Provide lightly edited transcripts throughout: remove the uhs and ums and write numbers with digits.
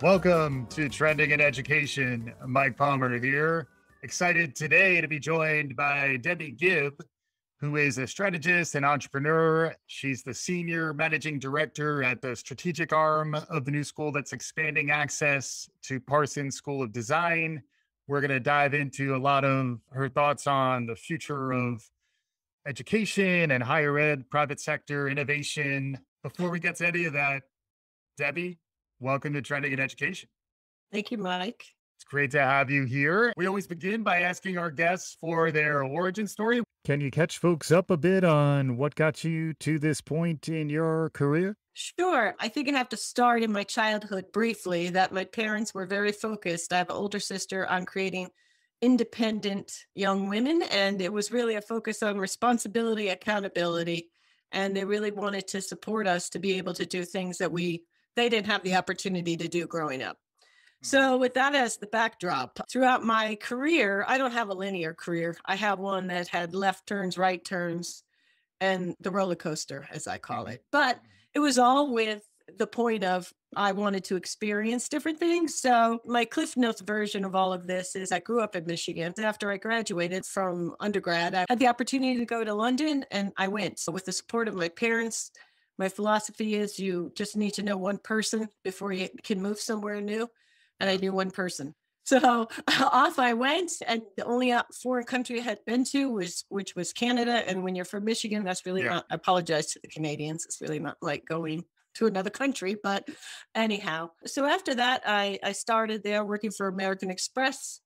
Welcome to Trending in Education. Mike Palmer here. Excited today to be joined by Debbie Gibb, who is a strategist and entrepreneur. She's the senior managing director at the strategic arm of the new school that's expanding access to Parsons School of Design. We're going to dive into a lot of her thoughts on the future of education and higher ed, private sector, innovation. Before we get to any of that, Debbie, welcome to Trending in Education. Thank you, Mike. It's great to have you here. We always begin by asking our guests for their origin story. Can you catch folks up a bit on what got you to this point in your career? Sure. I think I have to start in my childhood briefly, that my parents were very focused. I have an older sister on creating independent young women, and it was really a focus on responsibility, accountability, and they really wanted to support us to be able to do things that they didn't have the opportunity to do growing up. So with that as the backdrop, throughout my career, I don't have a linear career. I have one that had left turns, right turns, and the roller coaster, as I call it. But it was all with the point of I wanted to experience different things. So my Cliff Notes version of all of this is I grew up in Michigan. After I graduated from undergrad, I had the opportunity to go to London, and I went. So with the support of my parents, my philosophy is you just need to know one person before you can move somewhere new. And I knew one person. So off I went. And the only foreign country I had been to which was Canada. And when you're from Michigan, that's really not, I apologize to the Canadians. It's really not like going to another country. But anyhow, so after that, I started there working for American Express.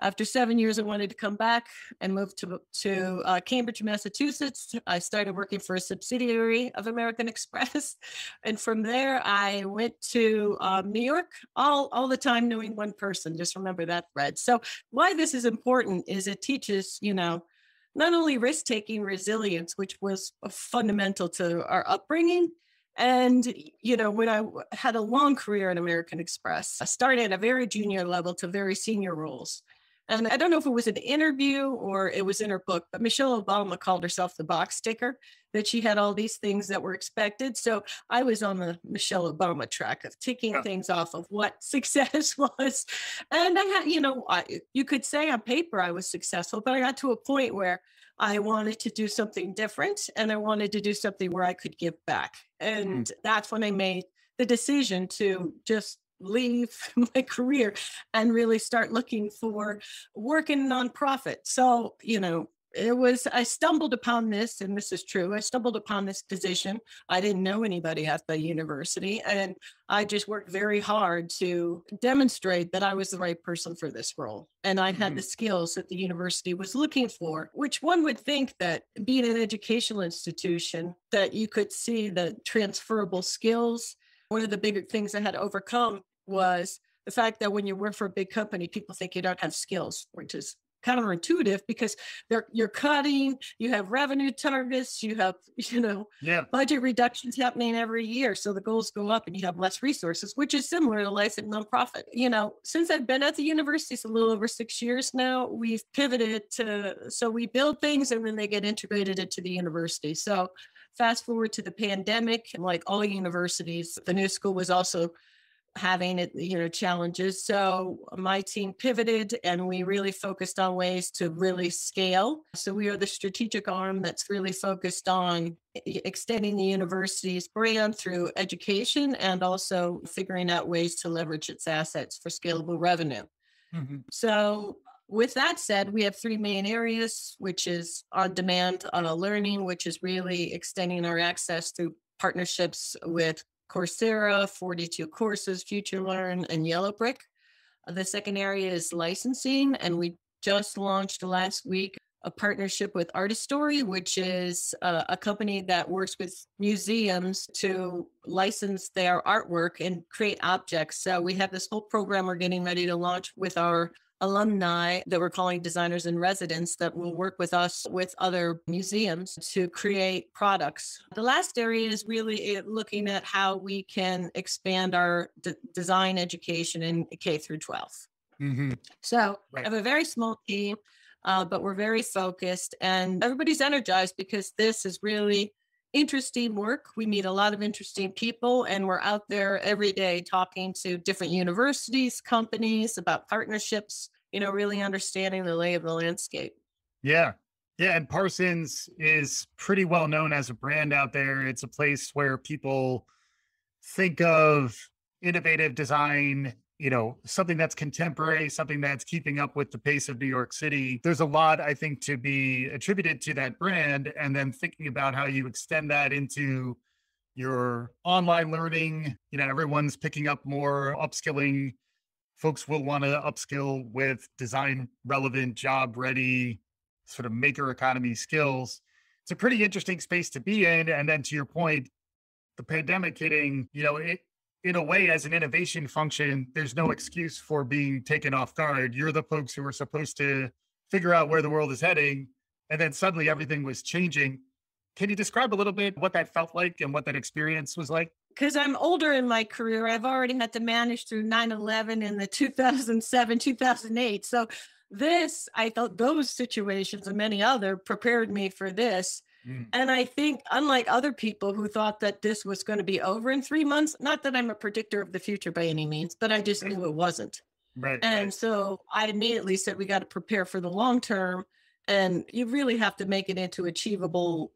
After 7 years, I wanted to come back and move to Cambridge, Massachusetts. I started working for a subsidiary of American Express. And from there, I went to New York, all the time knowing one person. Just remember that thread. So why this is important is it teaches, not only risk-taking, resilience, which was fundamental to our upbringing. And, when I had a long career at American Express, I started at a very junior level to very senior roles. And I don't know if it was an interview or it was in her book, but Michelle Obama called herself the box ticker, that she had all these things that were expected. So I was on the Michelle Obama track of ticking things off of what success was. And I had, you could say on paper I was successful, but I got to a point where I wanted to do something different and I wanted to do something where I could give back. And that's when I made the decision to just leave my career and really start looking for work in nonprofit. So, I stumbled upon this, and this is true. I stumbled upon this position. I didn't know anybody at the university, and I just worked very hard to demonstrate that I was the right person for this role. And I had the skills that the university was looking for, which one would think that being an educational institution, that you could see the transferable skills. One of the bigger things I had to overcome was the fact that when you work for a big company, people think you don't have skills, which is counterintuitive because you're cutting, you have revenue targets, you have, budget reductions happening every year. So the goals go up and you have less resources, which is similar to life in nonprofit. Since I've been at the university, it's a little over 6 years now, we've pivoted so we build things and then they get integrated into the university. So fast forward to the pandemic, and like all universities, the new school was also having challenges. So my team pivoted and we really focused on ways to really scale. So we are the strategic arm that's really focused on extending the university's brand through education and also figuring out ways to leverage its assets for scalable revenue. So with that said, we have three main areas, which is on-demand learning, which is really extending our access through partnerships with Coursera, 42 Courses, Future Learn, and Yellowbrick. The second area is licensing, and we just launched last week a partnership with Artist Story, which is a company that works with museums to license their artwork and create objects. So we have this whole program we're getting ready to launch with our alumni that we're calling designers in residence that will work with us with other museums to create products. The last area is really looking at how we can expand our design education in K through 12. So I have a very small team, but we're very focused and everybody's energized because this is really interesting work. We meet a lot of interesting people, and we're out there every day talking to different universities, companies about partnerships, really understanding the lay of the landscape. Yeah. Yeah. And Parsons is pretty well known as a brand out there. It's a place where people think of innovative design, something that's contemporary, something that's keeping up with the pace of New York City. There's a lot, I think, to be attributed to that brand. And then thinking about how you extend that into your online learning, everyone's picking up more upskilling. Folks will want to upskill with design relevant, job ready, sort of maker economy skills. It's a pretty interesting space to be in. And then to your point, the pandemic hitting, it in a way as an innovation function, there's no excuse for being taken off guard. You're the folks who are supposed to figure out where the world is heading. And then suddenly everything was changing. Can you describe a little bit what that felt like and what that experience was like? Because I'm older in my career, I've already had to manage through 9/11 and the 2007, 2008. So I thought those situations and many other prepared me for this. Mm, And I think, unlike other people who thought that this was going to be over in 3 months, not that I'm a predictor of the future by any means, but I just knew it wasn't. right, And right. so I immediately said, we got to prepare for the long term. And you really have to make it into achievable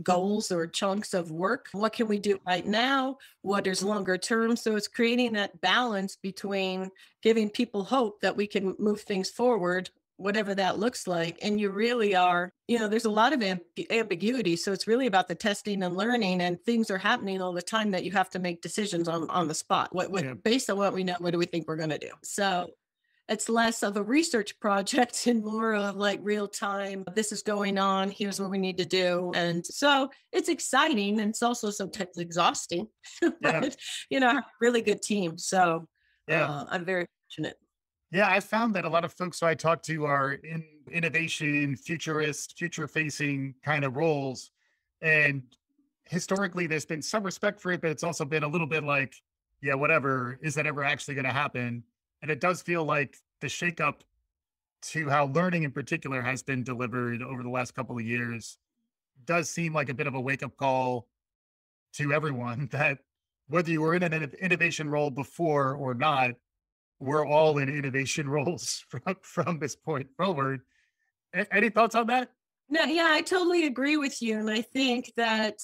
goals or chunks of work. What can we do right now? What is longer term? So it's creating that balance between giving people hope that we can move things forward, whatever that looks like. And you really are, there's a lot of ambiguity. So it's really about the testing and learning, and things are happening all the time that you have to make decisions on the spot. Yeah. Based on what we know, what do we think we're going to do? So it's less of a research project and more of like real time. This is going on. Here's what we need to do. And so it's exciting. And it's also sometimes exhausting, Yeah. but, I have a really good team. So Yeah. I'm very fortunate. Yeah. I found that a lot of folks who I talk to are in innovation, futurist, future facing kind of roles. And historically, there's been some respect for it, but it's also been a little bit like, yeah, whatever. Is that ever actually going to happen? And it does feel like the shakeup to how learning in particular has been delivered over the last couple of years does seem like a bit of a wake up call to everyone that whether you were in an innovation role before or not, we're all in innovation roles from this point forward. Any thoughts on that? No, yeah, I totally agree with you. And I think that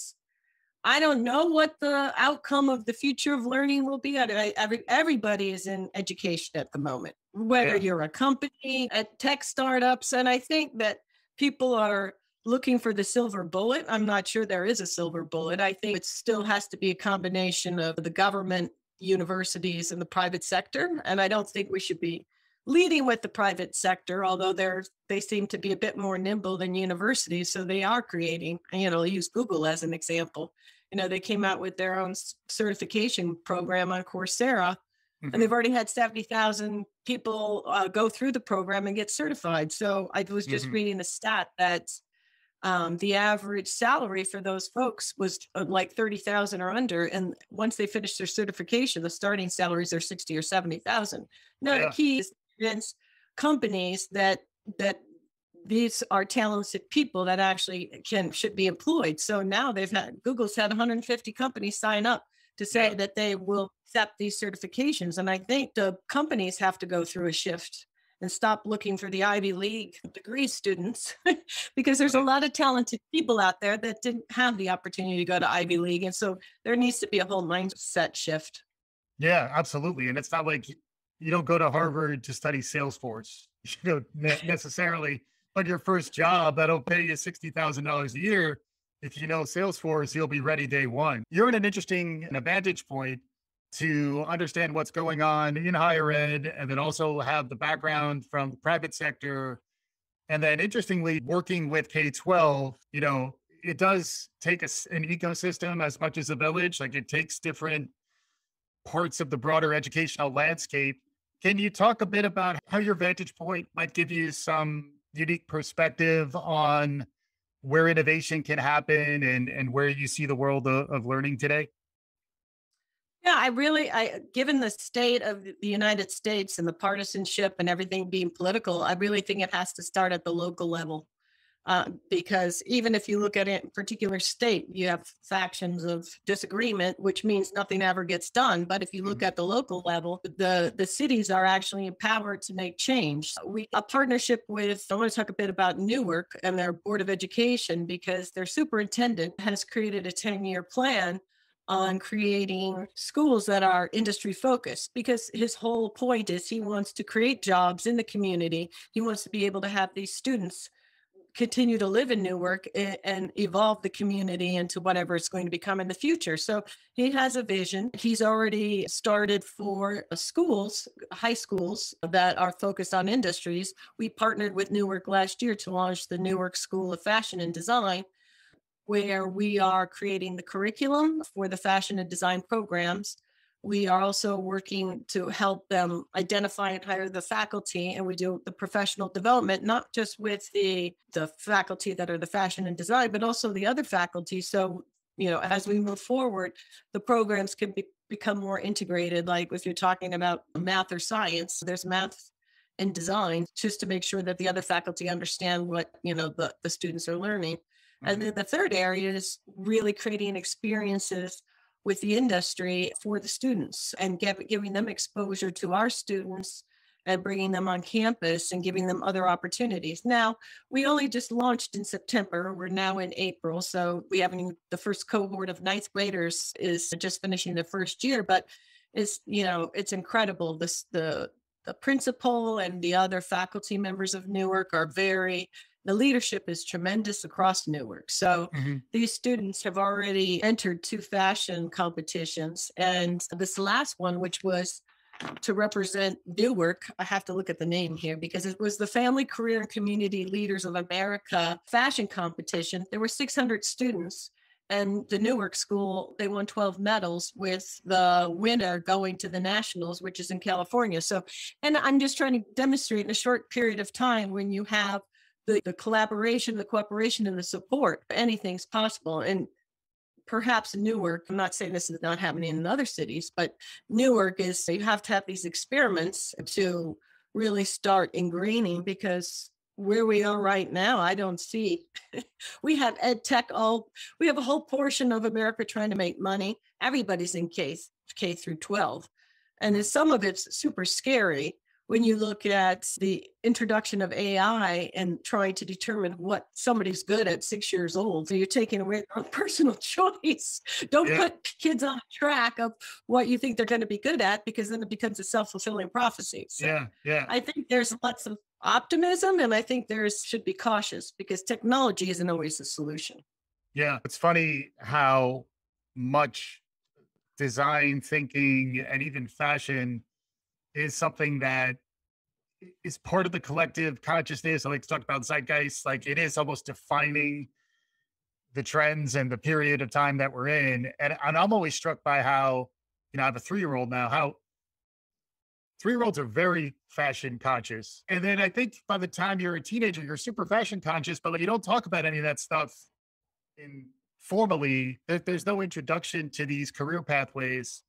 I don't know what the outcome of the future of learning will be. Everybody is in education at the moment, whether Yeah. you're a company, at tech startups. And I think that people are looking for the silver bullet. I'm not sure there is a silver bullet. I think it still has to be a combination of the government, universities, and the private sector. And I don't think we should be leading with the private sector, although they seem to be a bit more nimble than universities. So they are creating, use Google as an example. They came out with their own certification program on Coursera, and Hmm. they've already had 70,000 people go through the program and get certified. So I was just Hmm. reading a stat that the average salary for those folks was like 30,000 or under. And once they finish their certification, the starting salaries are 60 or 70,000. Now, the Yeah. key is to convince companies that these are talented people that actually should be employed. So now Google's had 150 companies sign up to say Yeah. that they will accept these certifications. And I think the companies have to go through a shift and stop looking for the Ivy League degree students because there's a Right. lot of talented people out there that didn't have the opportunity to go to Ivy League. And so there needs to be a whole mindset shift. Yeah, absolutely. And it's not like you don't go to Harvard to study Salesforce, necessarily. But your first job that'll pay you $60,000 a year. If you know Salesforce, you'll be ready day one. You're in an interesting vantage point to understand what's going on in higher ed, and then also have the background from the private sector. And then interestingly, working with K-12, it does take an ecosystem as much as a village. Like it takes different parts of the broader educational landscape. Can you talk a bit about how your vantage point might give you some unique perspective on where innovation can happen and where you see the world of learning today? Yeah, given the state of the United States and the partisanship and everything being political, I really think it has to start at the local level. Because even if you look at a particular state, you have factions of disagreement, which means nothing ever gets done. But if you look at the local level, the cities are actually empowered to make change. A partnership with, I want to talk a bit about Newark and their Board of Education, because their superintendent has created a 10-year plan on creating schools that are industry focused, because his whole point is he wants to create jobs in the community. He wants to be able to have these students continue to live in Newark and evolve the community into whatever it's going to become in the future. So he has a vision. He's already started for schools, high schools that are focused on industries. We partnered with Newark last year to launch the Newark School of Fashion and Design, where we are creating the curriculum for the fashion and design programs. We are also working to help them identify and hire the faculty, and we do the professional development, not just with the faculty that are the fashion and design, but also the other faculty. So, as we move forward, the programs can become more integrated. Like if you're talking about math or science, there's math and design, just to make sure that the other faculty understand what, the students are learning. And then the third area is really creating experiences with the industry for the students and giving them exposure to our students and bringing them on campus and giving them other opportunities. Now, we only just launched in September. We're now in April. So we haven't, the first cohort of ninth graders is just finishing the first year, but it's incredible. The principal and the other faculty members of Newark are the leadership is tremendous across Newark. So these students have already entered 2 fashion competitions. And this last one, which was to represent Newark, I have to look at the name here because it was the Family, Career, and Community Leaders of America fashion competition. There were 600 students. And the Newark school, they won 12 medals, with the winner going to the nationals, which is in California. So, and I'm just trying to demonstrate in a short period of time, when you have the collaboration, the cooperation, and the support, anything's possible. And perhaps Newark, I'm not saying this is not happening in other cities, but Newark you have to have these experiments to really start ingraining, because where we are right now, I don't see, we have ed tech, we have a whole portion of America trying to make money. Everybody's in K through 12. And some of it's super scary when you look at the introduction of AI and trying to determine what somebody's good at 6 years old. So you're taking away their own personal choice. Don't put kids on a track of what you think they're going to be good at, because then it becomes a self-fulfilling prophecy. So I think there's lots of optimism, and I think should be cautious, because technology isn't always the solution. Yeah. It's funny how much design thinking and even fashion is something that is part of the collective consciousness. I like to talk about zeitgeist. Like, it is almost defining the trends and the period of time that we're in. And I'm always struck by how, I have a 3-year-old now, how 3-year-olds are very fashion conscious. And then I think by the time you're a teenager, you're super fashion conscious, but like, you don't talk about any of that stuff formally. There's no introduction to these career pathways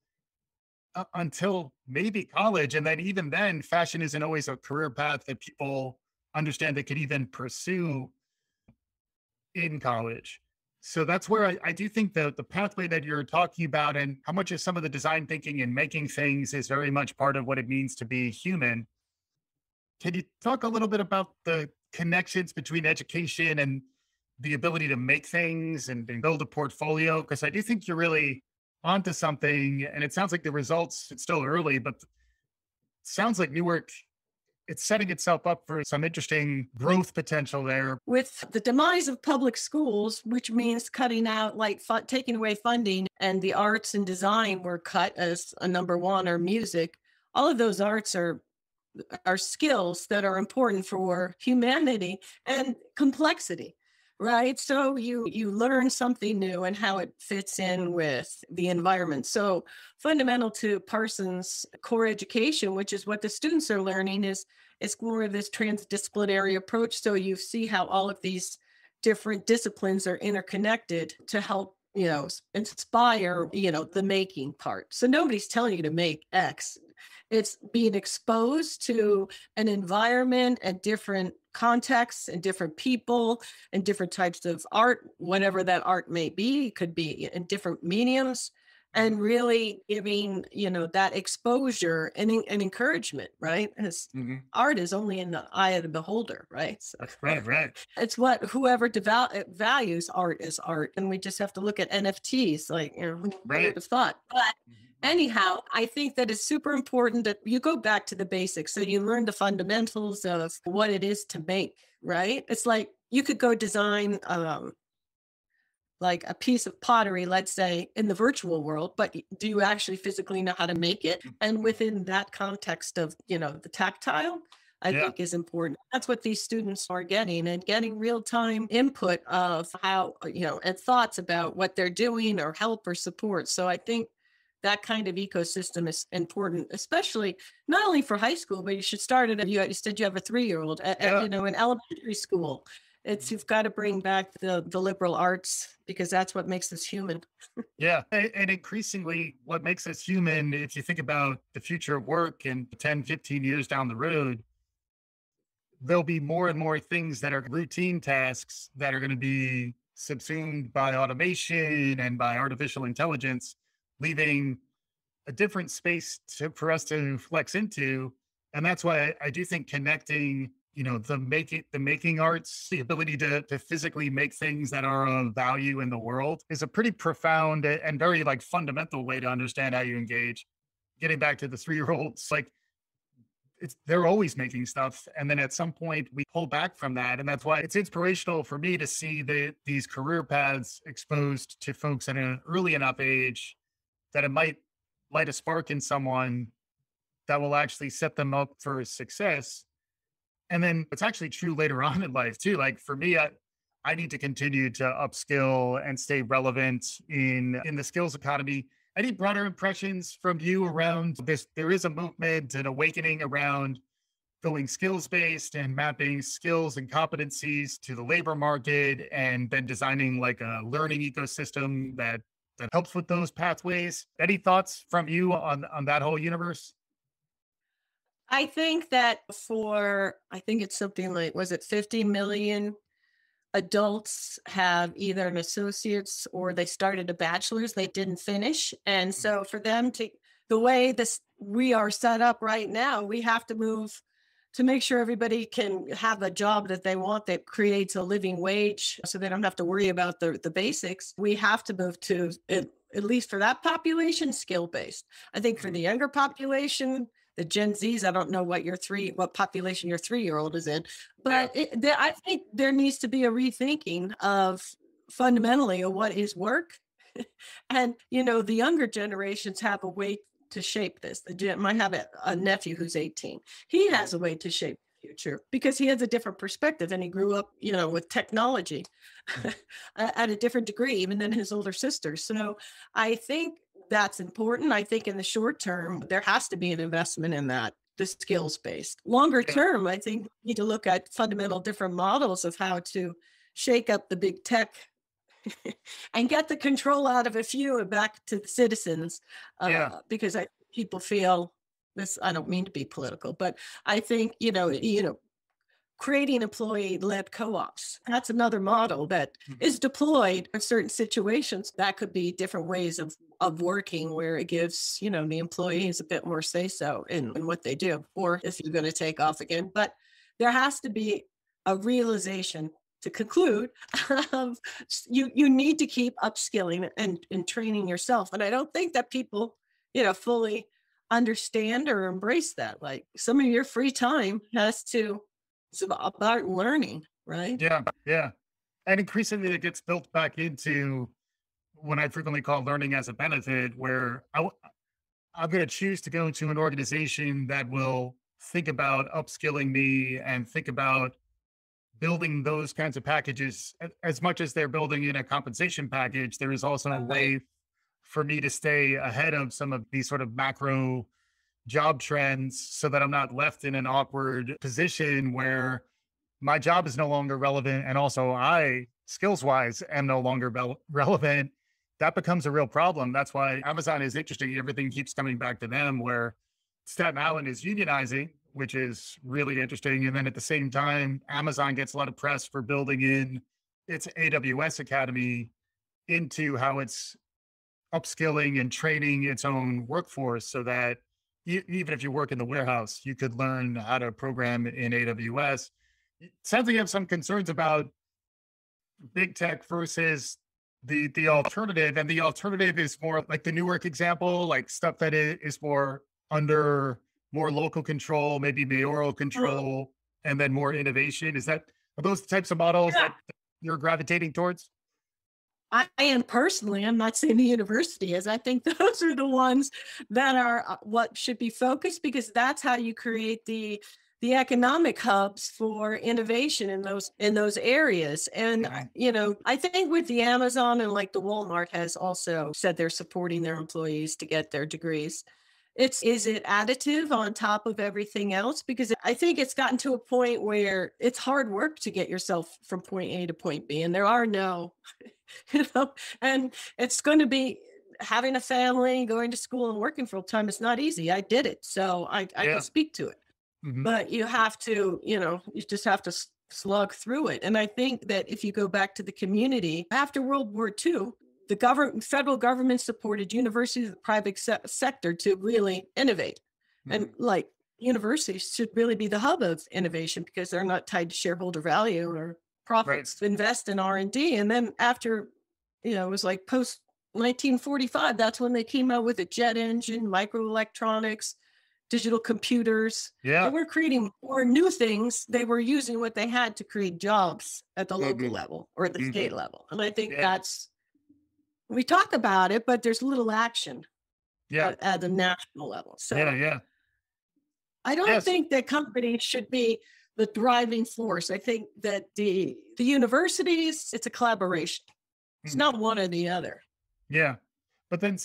until maybe college. And then even then, fashion isn't always a career path that people understand they could even pursue in college. So that's where I do think the pathway that you're talking about, and how much of some of the design thinking and making things is very much part of what it means to be human. Can you talk a little bit about the connections between education and the ability to make things and build a portfolio? Because I do think you're really onto something, and it sounds like the results, it's still early, but it sounds like Newark, it's setting itself up for some interesting growth potential there. With the demise of public schools, which means cutting out, taking away funding, and the arts and design were cut as a number one, or music, all of those arts are skills that are important for humanity and complexity. Right. So you learn something new and how it fits in with the environment. So fundamental to Parsons core education, which is what the students are learning, is it's more of this transdisciplinary approach. So you see how all of these different disciplines are interconnected to help, inspire, the making part. So nobody's telling you to make X. It's being exposed to an environment and different contexts and different people and different types of art, whatever that art may be. It could be in different mediums, and really giving, that exposure and encouragement, right? As Mhm. art is only in the eye of the beholder, right? So Right, right, it's what whoever values art is art. And we just have to look at NFTs, like, who would right. have thought? But Mhm. anyhow, I think that it's super important that you go back to the basics. So you learn the fundamentals of what it is to make, right? It's like you could go design like a piece of pottery, let's say, in the virtual world, but do you actually physically know how to make it? And Mhm. within that context of, the tactile, I Yeah. think is important. That's what these students are getting, and getting real time input of how, and thoughts about what they're doing or help or support. So I think that kind of ecosystem is important, especially not only for high school, but you should start it. You said you have a 3-year-old, Yeah. in elementary school. It's Mhm. You've got to bring back the liberal arts, because that's what makes us human. Yeah. And increasingly, what makes us human, if you think about the future of work and 10, 15 years down the road, there'll be more and more things that are routine tasks that are going to be subsumed by automation and by artificial intelligence, leaving a different space for us to flex into. And that's why I do think connecting, the making arts, the ability to physically make things that are of value in the world is a pretty profound and very like fundamental way to understand how you engage. Getting back to the 3-year-olds, like they're always making stuff. And then at some point we pull back from that. And that's why it's inspirational for me to see these career paths exposed to folks at an early enough age that it might light a spark in someone that will actually set them up for success. And then it's actually true later on in life too. Like for me, I need to continue to upskill and stay relevant in the skills economy. Any broader impressions from you around this? There is a movement, an awakening around going skills based and mapping skills and competencies to the labor market, and then designing like a learning ecosystem that helps with those pathways. Any thoughts from you on that whole universe? I think that I think it's something like, was it 50 million adults have either an associate's or they started a bachelor's, they didn't finish. And so for them to, the way we are set up right now, we have to move to make sure everybody can have a job that they want, that creates a living wage, so they don't have to worry about the basics. We have to move to, at least for that population, skill based. I think for Mhm. the younger population, the Gen Zs, I don't know what population your 3-year-old is in, Yeah. but I think there needs to be a rethinking of fundamentally of what is work. And, the younger generations have a way to shape this. Might have a nephew who's 18. He Mhm. has a way to shape the future because he has a different perspective, and he grew up, with technology Mhm. at a different degree, even than his older sister. So I think that's important. I think in the short term, there has to be an investment in that, the skills based. Longer Yeah. term, I think we need to look at fundamental different models of how to shake up the big tech and get the control out of a few and back to the citizens. Yeah. Because people feel this. I don't mean to be political, but I think creating employee-led co-ops. That's another model that Mhm. is deployed in certain situations. That could be different ways of working, where it gives, the employees a bit more say so in what they do, or if you're going to take off again. But there has to be a realization to conclude of, you need to keep upskilling and training yourself. And I don't think that people, fully understand or embrace that. Like, some of your free time it's about learning, right? Yeah. Yeah. And increasingly it gets built back into what I frequently call learning as a benefit, where I'm going to choose to go into an organization that will think about upskilling me and think about building those kinds of packages as much as they're building in a compensation package. There is also a Right. way for me to stay ahead of some of these sort of macro job trends so that I'm not left in an awkward position where my job is no longer relevant. And also, I, skills wise, am no longer relevant. That becomes a real problem. That's why Amazon is interesting. Everything keeps coming back to them, where Staten Island is unionizing, which is really interesting. And then at the same time, Amazon gets a lot of press for building in its AWS Academy into how it's upskilling and training its own workforce so that even if you work in the warehouse, you could learn how to program in AWS. It sounds like you have some concerns about big tech versus the alternative, and the alternative is more like the Newark example, like stuff that is more under more local control, maybe mayoral control, and then more innovation. Are those the types of models Yeah. that you're gravitating towards? I am personally, I'm not saying the university is. I think those are the ones that are what should be focused, because that's how you create the economic hubs for innovation in those areas. And Mhm. I think with the Amazon and like the Walmart has also said they're supporting their employees to get their degrees. Is it additive on top of everything else? Because I think it's gotten to a point where it's hard work to get yourself from point A to point B, and there are no, you know, and it's going to be having a family, going to school and working full time. It's not easy. I did it, so I can Yeah. speak to it. Hmm. But you have to, you just have to slug through it. And I think that if you go back to the community after World War II, the federal government supported universities, the private sector to really innovate. And Hmm. like universities should really be the hub of innovation because they're not tied to shareholder value or Right. profits. Invest in R&D. And then after, it was like post 1945, that's when they came out with a jet engine, microelectronics, digital computers. They Yeah. weren't creating more new things. They were using what they had to create jobs at the local Hmm. level or the Hmm. state level. And I think Yeah. we talk about it, but there's little action Yeah. at the national level. Yeah. So Yeah. I don't Yes. think that companies should be the driving force. I think that the universities, it's a collaboration. It's Mhm. not one or the other. Yeah. But then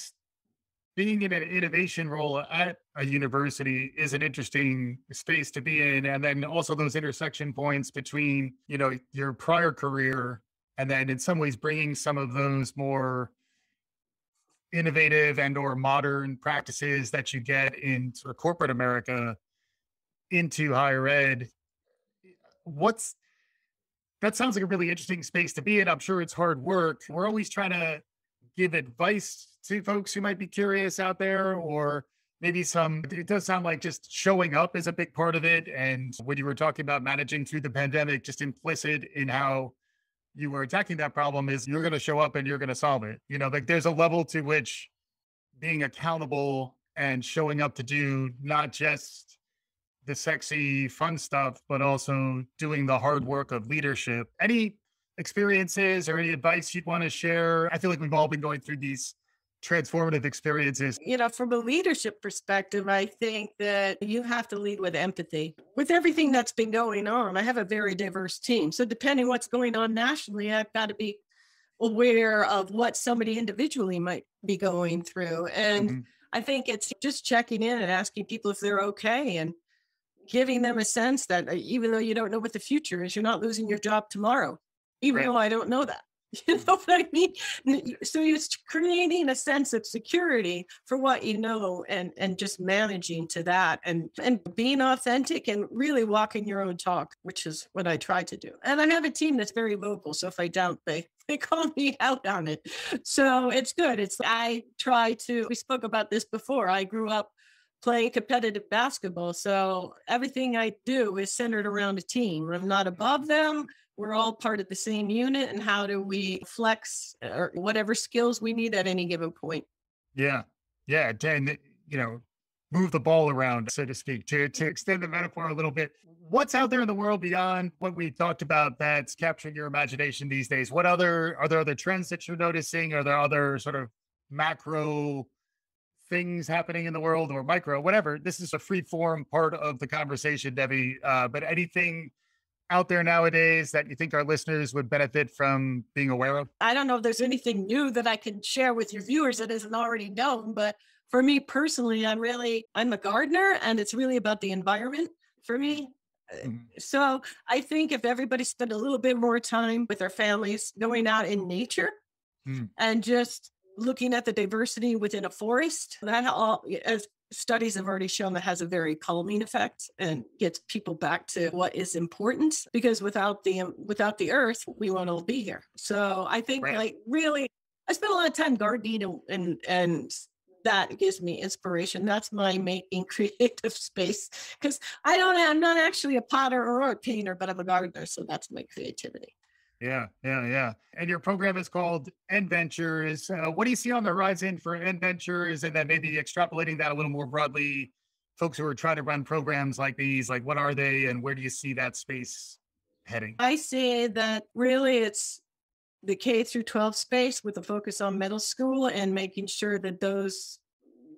being in an innovation role at a university is an interesting space to be in. And then also those intersection points between, your prior career and then in some ways bringing some of those more innovative and or modern practices that you get in sort of corporate America into higher ed. What's That sounds like a really interesting space to be in. I'm sure it's hard work. We're always trying to give advice to folks who might be curious out there, or maybe it does sound like just showing up is a big part of it. And when you were talking about managing through the pandemic, just implicit in how you were attacking that problem is you're going to show up and you're going to solve it. Like there's a level to which being accountable and showing up to do not just the sexy, fun stuff, but also doing the hard work of leadership. Any experiences or any advice you'd want to share? I feel like we've all been going through these transformative experiences. From a leadership perspective, I think that you have to lead with empathy. With everything that's been going on, I have a very diverse team. So depending what's going on nationally, I've got to be aware of what somebody individually might be going through. And Mhm. I think it's just checking in and asking people if they're okay and giving them a sense that even though you don't know what the future is, you're not losing your job tomorrow, even Right. though I don't know that. You Mhm. know what I mean? So it's creating a sense of security for what you know, and just managing to that, and being authentic and really walking your own talk, which is what I try to do. And I have a team that's very vocal. So if I don't, they call me out on it. So it's good. I try to, we spoke about this before. I grew up playing competitive basketball. So everything I do is centered around a team. I'm not above them. We're all part of the same unit. And how do we flex or whatever skills we need at any given point? Yeah. Yeah. And, you know, move the ball around, so to speak, to extend the metaphor a little bit. What's out there in the world beyond what we talked about that's capturing your imagination these days? Are there other trends that you're noticing? Are there other sort of macro things happening in the world, or micro, whatever? This is a free form part of the conversation, Debbie. But anything out there nowadays that you think our listeners would benefit from being aware of? I don't know if there's anything new that I can share with your viewers that isn't already known, but for me personally, I'm a gardener, and it's really about the environment for me. Uh, Mhm. So I think if everybody spent a little bit more time with their families, going out in nature Mhm. and just looking at the diversity within a forest, that all, as studies have already shown that has a very calming effect and gets people back to what is important, because without the earth, we won't all be here. So I think Right. like really, I spend a lot of time gardening and that gives me inspiration. That's my making creative space, because I'm not actually a potter or a painter, but I'm a gardener. So that's my creativity. Yeah, yeah, yeah. And your program is called Adventures. What do you see on the horizon for Adventures? And then maybe extrapolating that a little more broadly, folks who are trying to run programs like these, like what are they and where do you see that space heading? I say that really it's the K through 12 space with a focus on middle school and making sure that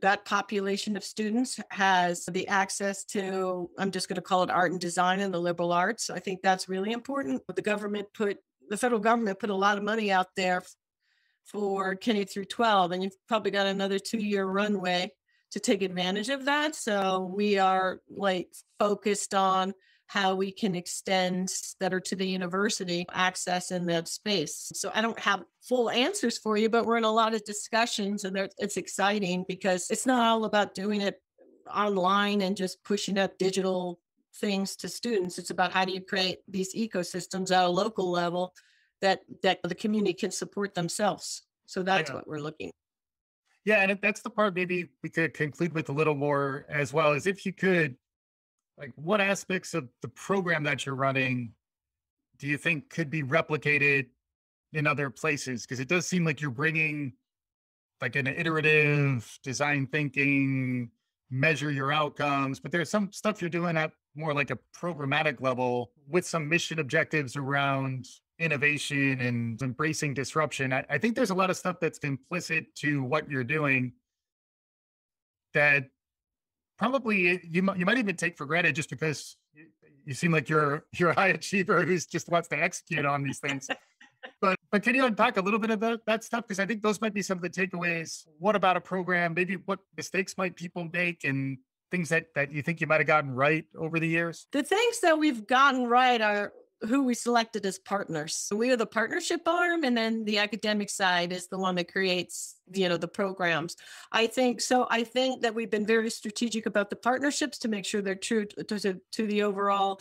that population of students has the access to, I'm just going to call it art and design and the liberal arts. I think that's really important. The federal government put a lot of money out there for K through 12, and you've probably got another 2-year runway to take advantage of that. So we are like focused on how we can extend that are to the university access in that space. So I don't have full answers for you, but we're in a lot of discussions, and it's exciting because it's not all about doing it online and just pushing up digital things to students. It's about how do you create these ecosystems at a local level that the community can support themselves. So that's Yeah. what we're looking. Yeah. And if that's the part maybe we could conclude with a little more as well, as if you could, like what aspects of the program that you're running do you think could be replicated in other places? Because it does seem like you're bringing like an iterative design thinking, measure your outcomes, but there's some stuff you're doing at more like a programmatic level with some mission objectives around innovation and embracing disruption. I think there's a lot of stuff that's implicit to what you're doing that probably you might even take for granted just because you seem like you're a high achiever who's just wants to execute on these things. But can you unpack a little bit of that stuff? Because I think those might be some of the takeaways. What about a program? Maybe what mistakes might people make and things that you think you might have gotten right over the years? The things that we've gotten right are who we selected as partners. So we are the partnership arm, and then the academic side is the one that creates, the programs. I think so. I think that we've been very strategic about the partnerships to make sure they're true to the overall,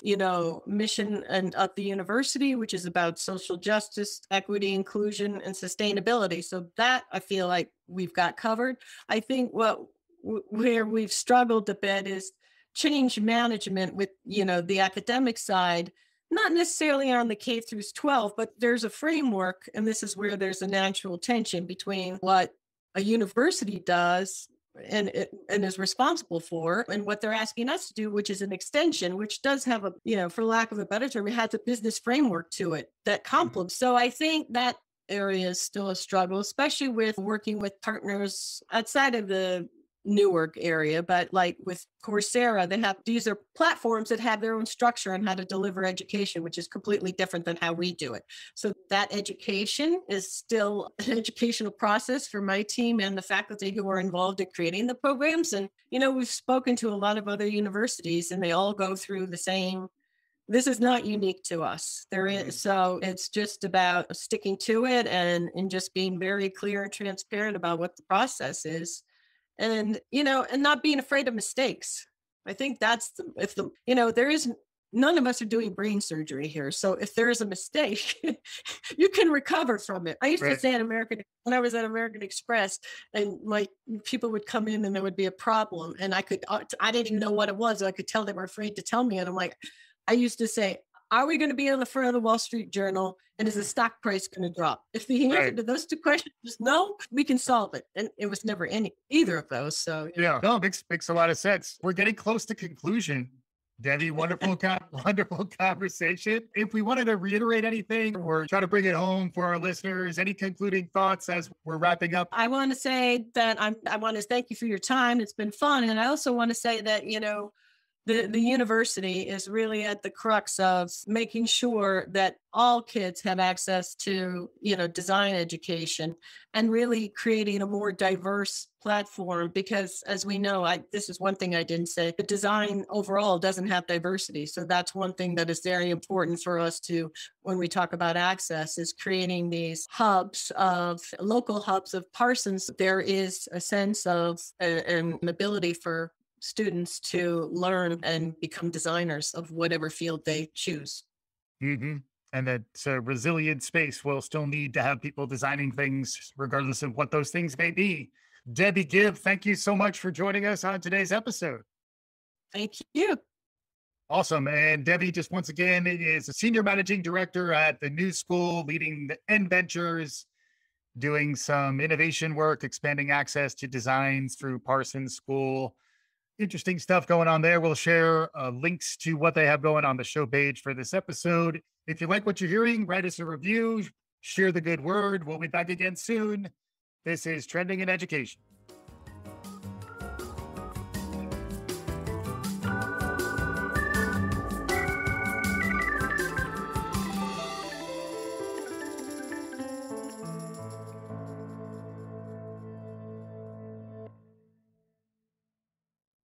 mission and of the university, which is about social justice, equity, inclusion, and sustainability. So that I feel like we've got covered. I think where we've struggled a bit is change management with, the academic side, not necessarily on the K through 12, but there's a framework. And this is where there's a natural tension between what a university does and is responsible for and what they're asking us to do, which is an extension, which does have for lack of a better term, it has a business framework to it that complements. So I think that area is still a struggle, especially with working with partners outside of the Newark area, but like with Coursera, these are platforms that have their own structure on how to deliver education, which is completely different than how we do it. So that education is still an educational process for my team and the faculty who are involved in creating the programs. And, we've spoken to a lot of other universities and they all go through the same. This is not unique to us. So it's just about sticking to it and just being very clear and transparent about what the process is. And, and not being afraid of mistakes. I think there is, none of us are doing brain surgery here. So if there is a mistake, you can recover from it. I used to Right. say when I was at American Express, and like people would come in and there would be a problem and I didn't even know what it was. I could tell they were afraid to tell me. And I'm like, I used to say, are we going to be on the front of the Wall Street Journal? And is the stock price going to drop? If the answer Right. to those two questions is no, we can solve it. And it was never either of those. So Yeah. No, makes a lot of sense. We're getting close to conclusion. Debbie, wonderful conversation. If we wanted to reiterate anything or try to bring it home for our listeners, any concluding thoughts as we're wrapping up? I want to say that I want to thank you for your time. It's been fun. And I also want to say that, the university is really at the crux of making sure that all kids have access to, design education, and really creating a more diverse platform. Because as we know, this is one thing I didn't say, the design overall doesn't have diversity. So that's one thing that is very important for us to, when we talk about access, is creating these local hubs of Parsons. There is a sense of an ability for students to learn and become designers of whatever field they choose. Hmm. And that resilient space will still need to have people designing things, regardless of what those things may be. Debbie Gibb, thank you so much for joining us on today's episode. Thank you. Awesome. And Debbie, just once again, is a senior managing director at the New School, leading the N Ventures, doing some innovation work, expanding access to designs through Parsons School. Interesting stuff going on there. We'll share links to what they have going on the show page for this episode. If you like what you're hearing, write us a review, share the good word. We'll be back again soon. This is Trending in Education.